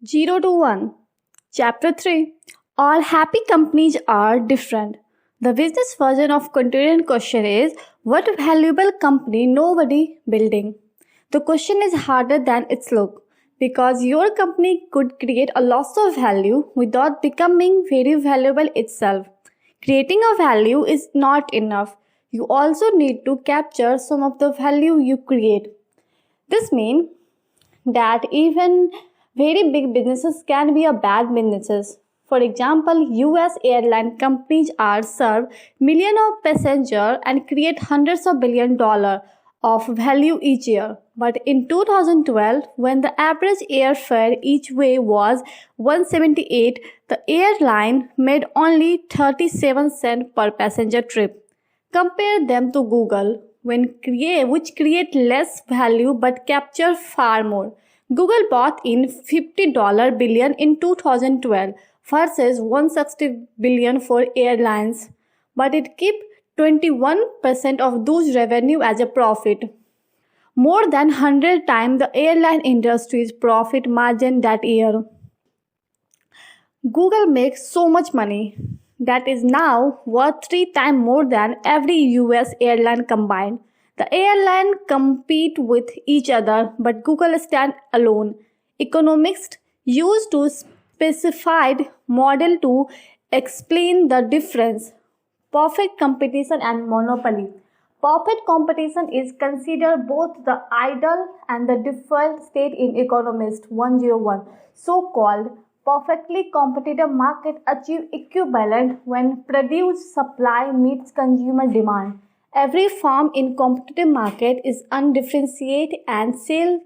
0 to 1. Chapter 3. All happy companies are different. The business version of continuing question is, what valuable company nobody building? The question is harder than its look because your company could create a lot of value without becoming very valuable itself. Creating a value is not enough. You also need to capture some of the value you create. This means that even very big businesses can be a bad businesses. For example, US airline companies are serve millions of passengers and create hundreds of $billions of value each year. But in 2012, when the average airfare each way was 178, the airline made only 37 cents per passenger trip. Compare them to Google, which create less value but capture far more. Google bought in $50 billion in 2012 versus $160 billion for airlines, but it kept 21% of those revenue as a profit. More than 100 times the airline industry's profit margin that year. Google makes so much money that is now worth 3 times more than every US airline combined. The airline compete with each other, but Google stand alone. Economists use to specified model to explain the difference. Perfect competition and monopoly. Perfect competition is considered both the ideal and the default state in Economist 101. So-called perfectly competitive market achieve equivalent when produce supply meets consumer demand. Every firm in competitive market is undifferentiated and sales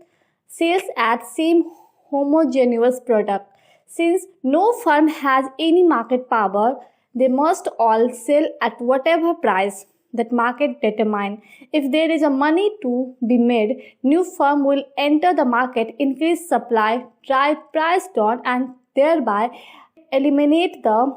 at same homogeneous product. Since no firm has any market power, they must all sell at whatever price that market determine. If there is a money to be made, new firm will enter the market, increase supply, drive price down, and thereby eliminate the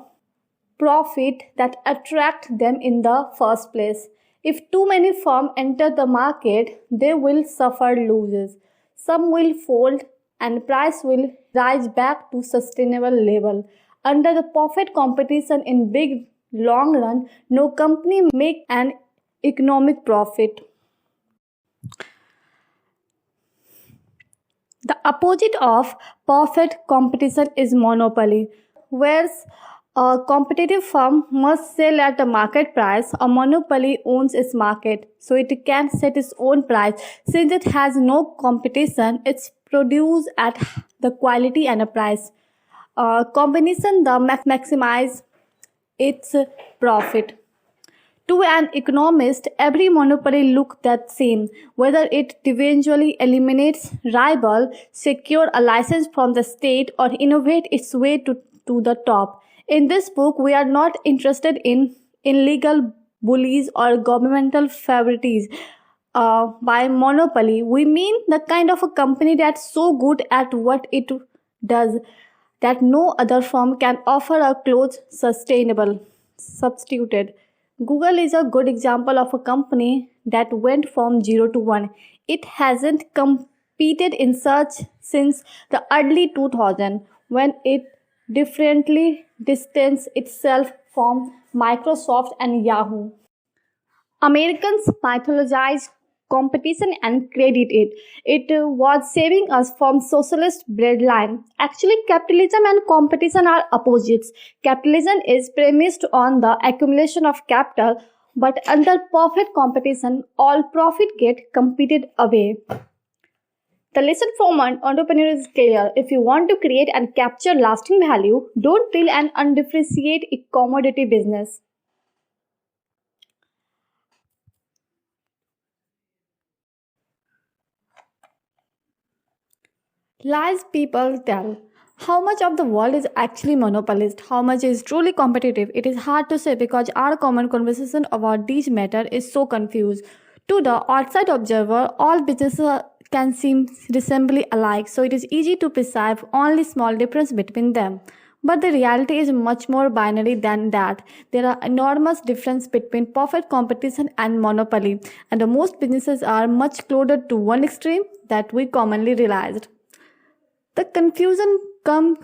profit that attract them in the first place. If too many firms enter the market, they will suffer losses. Some will fold and price will rise back to sustainable level. Under the perfect competition in big long run, no company make an economic profit. The opposite of perfect competition is monopoly, whereas a competitive firm must sell at a market price. A monopoly owns its market, so it can set its own price. Since it has no competition, it's produced at the quality and a price. Combination the maximize its profit. To an economist, every monopoly looks the same, whether it eventually eliminates rival, secure a license from the state, or innovate its way to the top. In this book, we are not interested in illegal bullies or governmental favorites. By monopoly, we mean the kind of a company that's so good at what it does that no other firm can offer a close substituted. Google is a good example of a company that went from 0 to 1. It hasn't competed in search since the early 2000s when it differently distanced itself from Microsoft and Yahoo. Americans mythologize competition and credit it. It was saving us from socialist breadline. Actually, capitalism and competition are opposites. Capitalism is premised on the accumulation of capital, but under perfect competition, all profit get competed away. The lesson from an entrepreneur is clear. If you want to create and capture lasting value, don't build an undifferentiated commodity business. Lies people tell. How much of the world is actually monopolist? How much is truly competitive? It is hard to say because our common conversation about these matters is so confused. To the outside observer, all businesses can seem reasonably alike, so it is easy to perceive only small difference between them. But the reality is much more binary than that. There are enormous differences between perfect competition and monopoly, and most businesses are much closer to one extreme that we commonly realized. The confusion come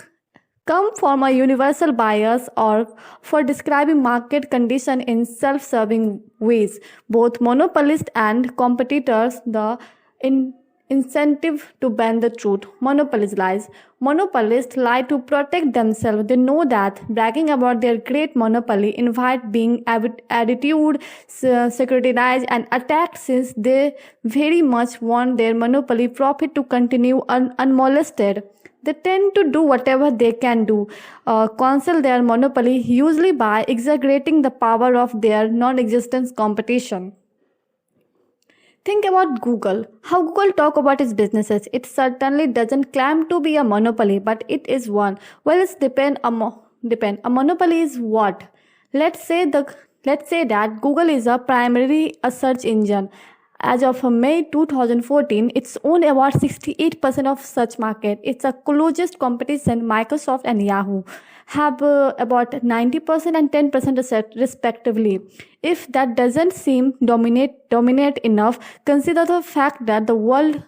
from a universal bias or for describing market condition in self-serving ways. Both monopolists and competitors, the incentive to bend the truth. Monopolist lies. Monopolists lie to protect themselves. They know that bragging about their great monopoly invite being attitude, scrutinized and attacked since they very much want their monopoly profit to continue unmolested. They tend to do whatever they can do, conceal their monopoly, usually by exaggerating the power of their non-existent competition. Think about Google. How Google talk about its businesses. It certainly doesn't claim to be a monopoly, but it is one. Well, it's depend. A monopoly is what? Let's say that Google is primarily a search engine. As of May 2014, it's owned about 68% of such market. It's a closest competition. Microsoft and Yahoo have about 90% and 10% respectively. If that doesn't seem dominate enough, consider the fact that the word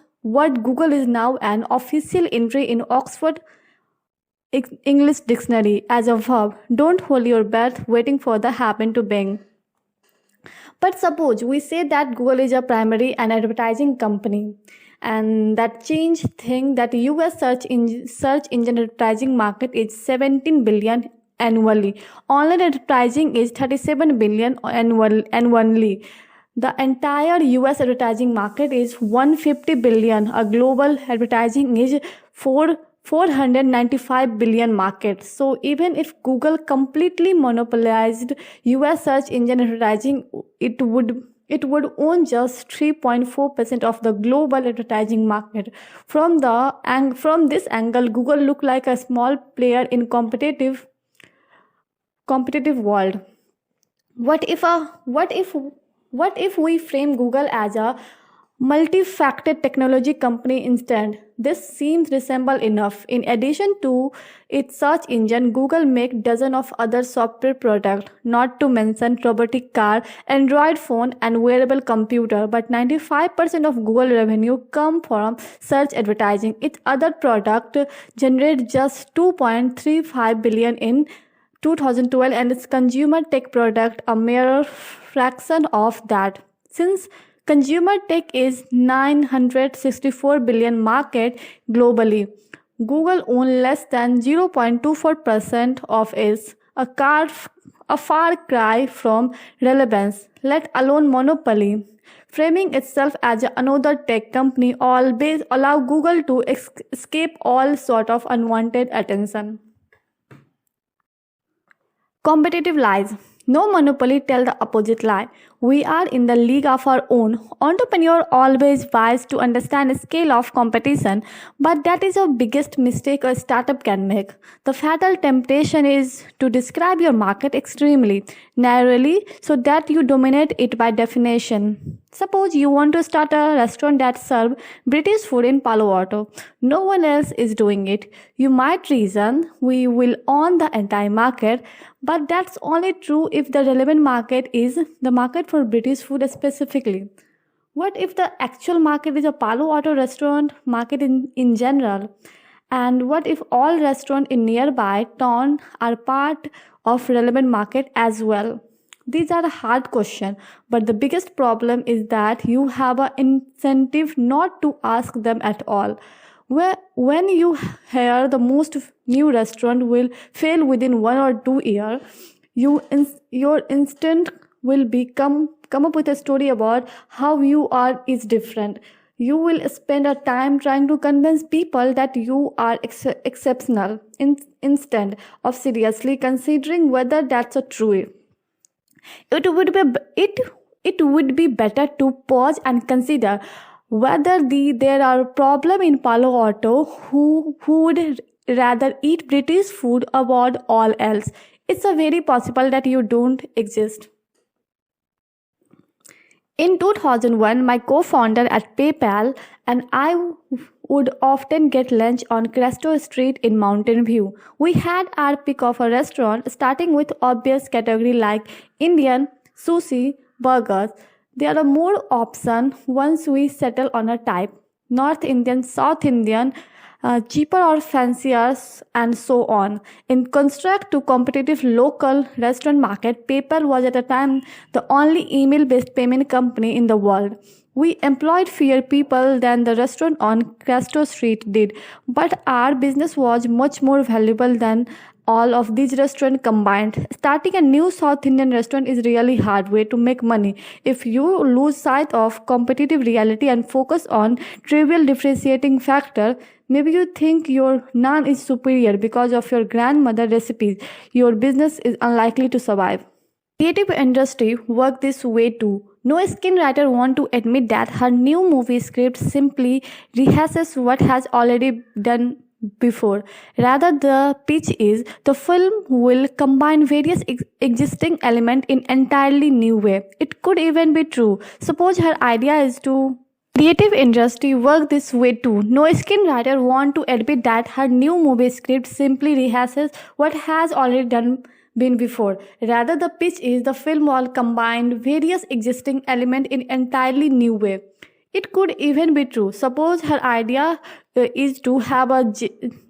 Google is now an official entry in Oxford English Dictionary as a verb. Don't hold your breath waiting for the happen to bang. But suppose we say that Google is a primary and advertising company, and that change thing that US search engine advertising market is 17 billion annually. Online advertising is 37 billion annually. The entire US advertising market is 150 billion. A global advertising is 495 billion market. So even if Google completely monopolized US search engine advertising, it would own just 3.4% of the global advertising market. From this angle, Google look like a small player in competitive world. What if we frame Google as a multi-factor technology company instead? This seems resemble enough. In addition to its search engine, Google makes dozens of other software products, not to mention robotic car, Android phone, and wearable computer. But 95% of Google revenue come from search advertising. Its other product generate just 2.35 billion in 2012, and its consumer tech product a mere fraction of that. Since consumer tech is 964 billion market globally, Google owns less than 0.24% of it, a far cry from relevance, let alone monopoly. Framing itself as another tech company always allow Google to escape all sort of unwanted attention. Competitive lies. No monopoly tell the opposite lie. We are in the league of our own. Entrepreneur always wise to understand the scale of competition, but that is the biggest mistake a startup can make. The fatal temptation is to describe your market extremely narrowly so that you dominate it by definition. Suppose you want to start a restaurant that serves British food in Palo Alto. No one else is doing it. You might reason we will own the entire market, but that's only true if the relevant market is the market for British food specifically. What if the actual market is a Palo Alto restaurant market in general? And what if all restaurants in nearby town are part of relevant market as well? These are a hard question, but the biggest problem is that you have an incentive not to ask them at all. When you hear the most new restaurant will fail within 1 or 2 years, your instinct will come up with a story about how you are is different. You will spend a time trying to convince people that you are exceptional instead of seriously considering whether that's a true. It would be better to pause and consider whether there are problems in Palo Alto who would rather eat British food above all else. It's a very possible that you don't exist. In 2001, my co-founder at PayPal and I would often get lunch on Cresto Street in Mountain View. We had our pick of a restaurant, starting with obvious category like Indian, sushi, burgers. There are more options once we settle on a type. North Indian, South Indian, cheaper or fancier, and so on. In construct to competitive local restaurant market, PayPal was at the time the only email-based payment company in the world. We employed fewer people than the restaurant on Castro Street did, but our business was much more valuable than all of these restaurants combined. Starting a new South Indian restaurant is really hard way to make money if you lose sight of competitive reality and focus on trivial differentiating factor. Maybe you think your naan is superior because of your grandmother recipes. Your business is unlikely to survive. Creative industry work this way too. No screenwriter want to admit that her new movie script simply rehashes what has already done before. Rather, the pitch is the film will combine various existing elements in entirely new way. It could even be true. Suppose her idea is to creative industry work this way too. No screenwriter want to admit that her new movie script simply rehashes what has already done been before. Rather, the pitch is the film will combine various existing elements in entirely new way. It could even be true. Suppose her idea is to have a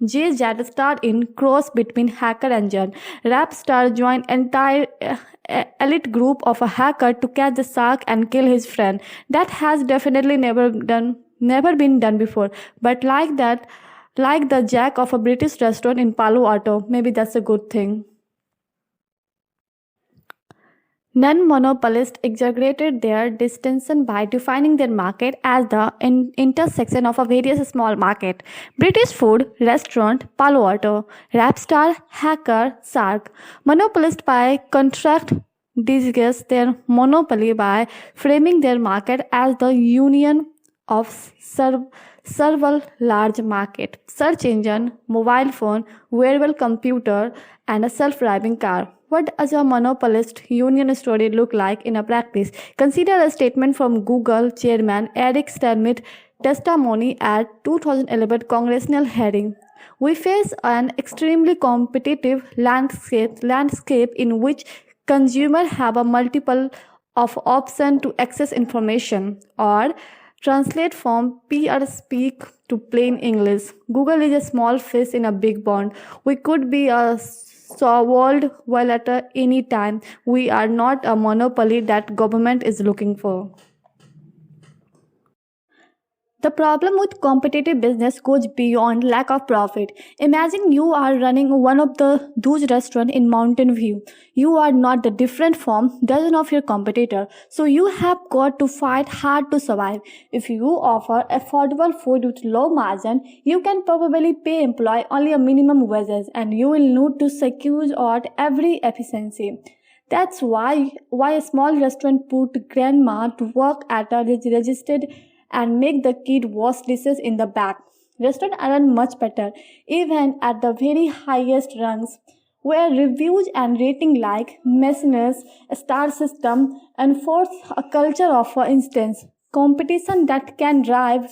J star in cross between hacker and Jan. Rap star join entire elite group of a hacker to catch the shark and kill his friend. That has definitely never been done before. But like the jack of a British restaurant in Palo Alto, maybe that's a good thing. Non-monopolists exaggerated their distinction by defining their market as the intersection of a various small market. British food, restaurant, Palo Alto, rap star, hacker, shark. Monopolists by contrast disguise their monopoly by framing their market as the union of several large market: search engine, mobile phone, wearable computer, and a self-driving car. What does a monopolist union story look like in a practice? Consider a statement from Google chairman Eric Schmidt testimony at 2011 congressional hearing. We face an extremely competitive landscape in which consumers have a multiple of options to access information, or translate from PR speak to plain English. Google is a small fish in a big pond. We could be a solved well at any time. We are not a monopoly that government is looking for. The problem with competitive business goes beyond lack of profit. Imagine you are running one of those restaurants in Mountain View. You are not the different from dozen of your competitor, so you have got to fight hard to survive. If you offer affordable food with low margin, you can probably pay employee only a minimum wages, and you will need to secure out every efficiency. That's why a small restaurant put grandma to work at a registered and make the kid wash dishes in the back. Restaurants aren't much better, even at the very highest rungs, where reviews and rating like messiness, star system enforce a culture of, for instance, competition that can drive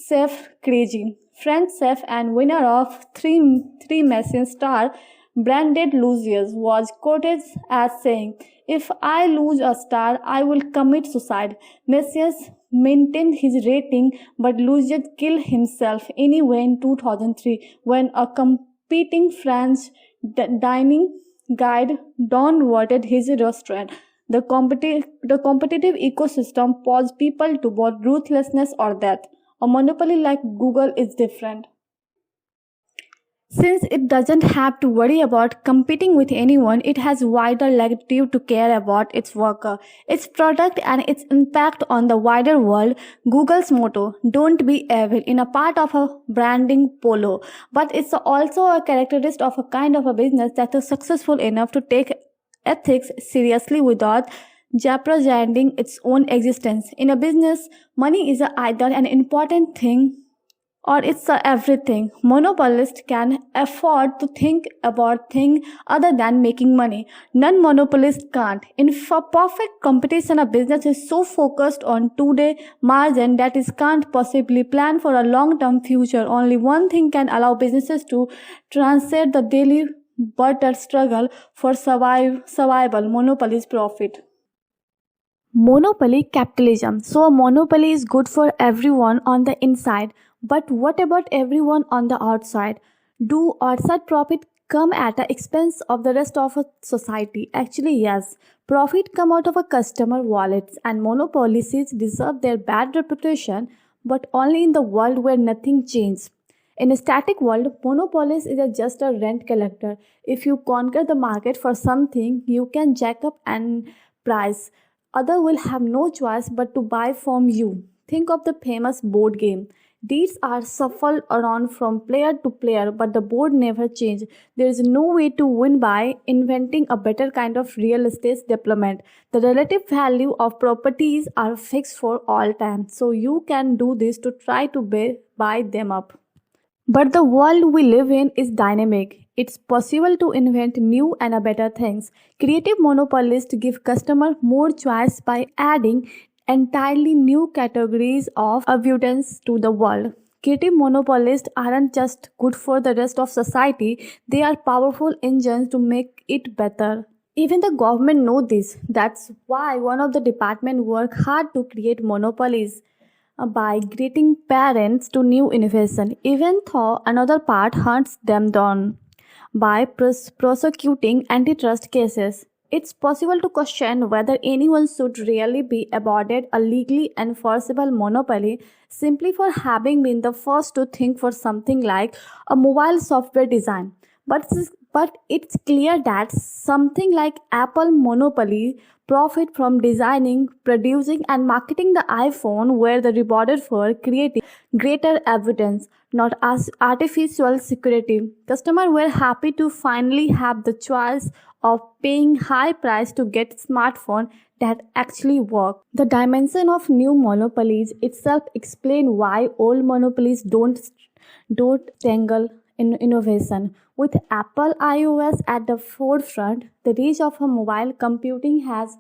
chef crazy. French chef and winner of three Michelin star, Brandon Lucius, was quoted as saying, "If I lose a star, I will commit suicide." Messias maintained his rating, but Lucius killed himself anyway in 2003 when a competing French dining guide downvoted his restaurant. The competitive ecosystem pulls people to both ruthlessness or death. A monopoly like Google is different. Since it doesn't have to worry about competing with anyone, it has wider latitude to care about its worker, its product, and its impact on the wider world. Google's motto, "Don't be evil," in a part of a branding polo, but it's also a characteristic of a kind of a business that is successful enough to take ethics seriously without jeopardizing its own existence. In a business, money is either an important thing or it's everything. Monopolists can afford to think about things other than making money. Non-monopolists can't. In perfect competition, a business is so focused on today margin that it can't possibly plan for a long-term future. Only one thing can allow businesses to transcend the daily butter struggle for survival: monopolies' profit. Monopoly capitalism. So, a monopoly is good for everyone on the inside, but what about everyone on the outside? Do outside profit come at the expense of the rest of a society? Actually, yes. Profit come out of a customer wallets, and monopolies deserve their bad reputation, but only in the world where nothing changes. In a static world, monopolies is just a rent collector. If you conquer the market for something, you can jack up and price. Other will have no choice but to buy from you. Think of the famous board game. Deeds are shuffled around from player to player, but the board never changes. There is no way to win by inventing a better kind of real estate development. The relative value of properties are fixed for all time, so you can do this to try to buy them up. But the world we live in is dynamic. It's possible to invent new and better things. Creative monopolists give customers more choice by adding entirely new categories of evidence to the world. Creative monopolists aren't just good for the rest of society, they are powerful engines to make it better. Even the government know this. That's why one of the department work hard to create monopolies by greeting parents to new innovation, even though another part hunts them down by prosecuting antitrust cases. It's possible to question whether anyone should really be awarded a legally enforceable monopoly simply for having been the first to think for something like a mobile software design. But it's clear that something like Apple monopoly profit from designing, producing and marketing the iPhone were the rewarded for creating greater evidence, not as artificial security. Customers were happy to finally have the choice of paying high price to get smartphone that actually work. The dimension of new monopolies itself explain why old monopolies don't tangle in innovation. With Apple iOS at the forefront, the reach of a mobile computing has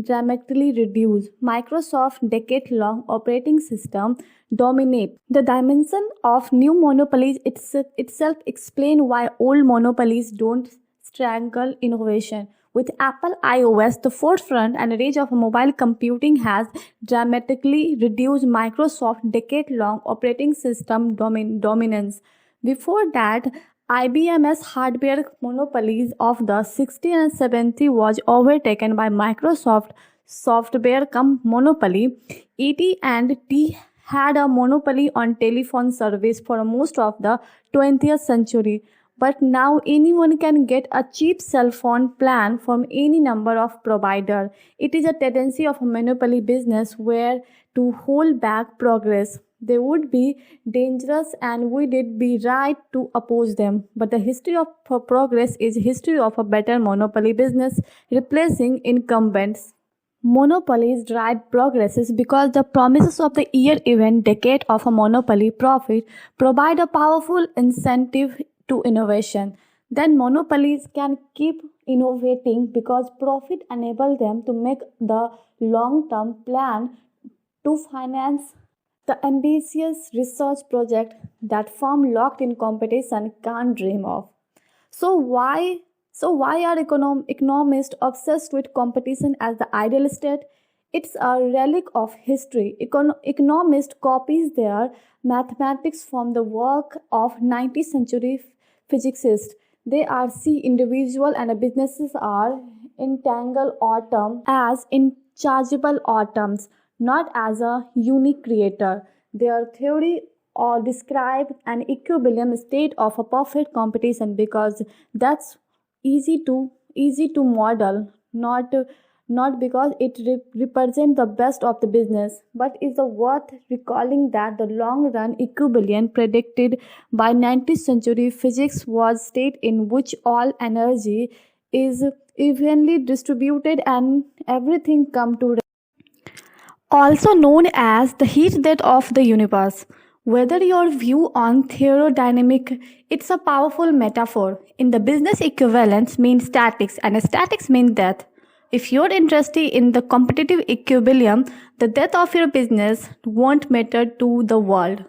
dramatically reduced. Microsoft decade-long operating system dominate. The dimension of new monopolies itself explain why old monopolies don't strangle innovation. With Apple iOS, the forefront and range of mobile computing has dramatically reduced Microsoft decade-long operating system dominance. Before that, IBM's hardware monopolies of the 60 and 70 was overtaken by Microsoft software monopoly. AT&T had a monopoly on telephone service for most of the 20th century. But now anyone can get a cheap cell phone plan from any number of provider. It is a tendency of a monopoly business where to hold back progress. They would be dangerous and we did be right to oppose them. But the history of progress is history of a better monopoly business replacing incumbents. Monopolies drive progresses because the promises of the year event decade of a monopoly profit provide a powerful incentive to innovation. Then monopolies can keep innovating because profit enable them to make the long-term plan to finance the ambitious research project that firm locked in competition can't dream of. So why are economists obsessed with competition as the ideal state? It's a relic of history. Economists copies their mathematics from the work of 19th century physicists. They are see individual and businesses are entangled atom as inchargeable atoms, not as a unique creator. Their theory or describe an equilibrium state of a perfect competition because that's easy to model, not because it represents the best of the business, but is the worth recalling that the long run equilibrium predicted by 19th century physics was state in which all energy is evenly distributed and everything come to also known as the heat death of the universe. Whether your view on thermodynamic, it's a powerful metaphor. In the business equivalents mean statics and statics mean death. If you're interested in the competitive equilibrium, the death of your business won't matter to the world.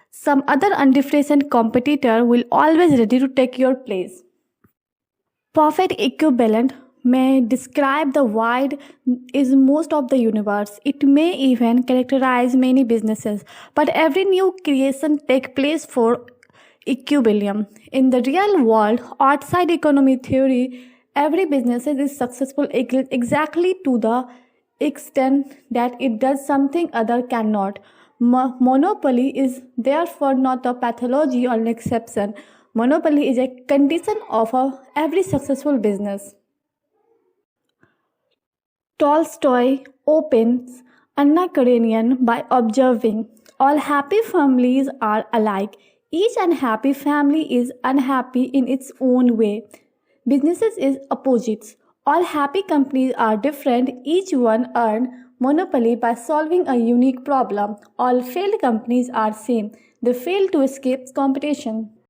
Some other undifferentiated competitor will always ready to take your place. Perfect equivalent may describe the wide is most of the universe. It may even characterize many businesses, but every new creation take place for equilibrium. In the real world, outside economy theory, every business is successful exactly to the extent that it does something other cannot. Monopoly is therefore not a pathology or an exception. Monopoly is a condition of every successful business. Tolstoy opens Anna Karenina by observing, all happy families are alike. Each unhappy family is unhappy in its own way. Businesses is opposites. All happy companies are different. Each one earn monopoly by solving a unique problem. All failed companies are same. They fail to escape competition.